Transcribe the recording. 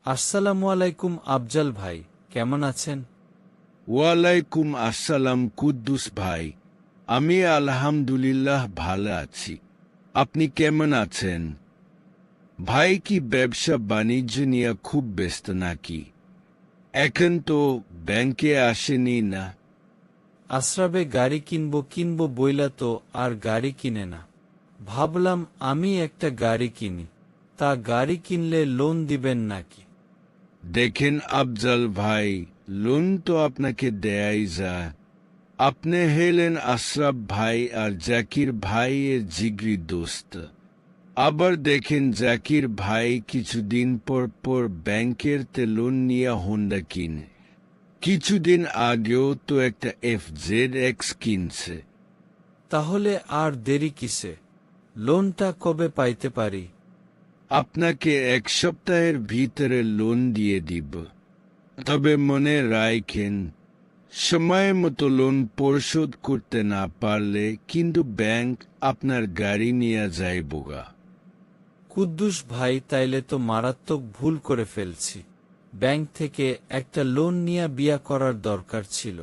আসসালামু আলাইকুম আফজাল ভাই, কেমন আছেন? ওয়ালাইকুম আসসালাম কুদ্দুস ভাই। আমি আলহামদুলিল্লাহ ভালো আছি। আপনি কেমন আছেন? ভাই, কি ব্যবসা বাণিজ্য নিয়ে খুব ব্যস্ত নাকি? এখন তো ব্যাংকে আসেনি না। আশ্রাবে গাড়ি কিনবো বইলা তো আর গাড়ি কিনে না। ভাবলাম আমি একটা গাড়ি কিনি, তা গাড়ি কিনলে লোন দিবেন নাকি? দেখেন আফজাল ভাই, লোন তো আপনাকে দেয়াই যায়। আপনি হলেন আশরাফ ভাই আর জাকির ভাই এর জিগরি দোস্ত। আবার দেখেন জাকির ভাই কিছুদিন পর পর ব্যাংকের তে লোন নিয়ে হোন্ডা কিনে। কিছুদিন আগেও তো একটা FZ-X কিনছে। তাহলে আর দেরি কিসে? লোনটা কবে পাইতে পারি? আপনাকে 1 সপ্তাহের ভিতরে লোন দিয়ে দিব। তবে মনে রাখেন, সময় মতো লোন পরিশোধ করতে না পারলে কিন্তু ব্যাংক আপনার গাড়ি নিয়ে যাইবগা। কুদ্দুস ভাই, তাইলে তো মারাত্মক ভুল করে ফেলছি। ব্যাংক থেকে একটা লোন নিয়ে বিয়া করার দরকার ছিল।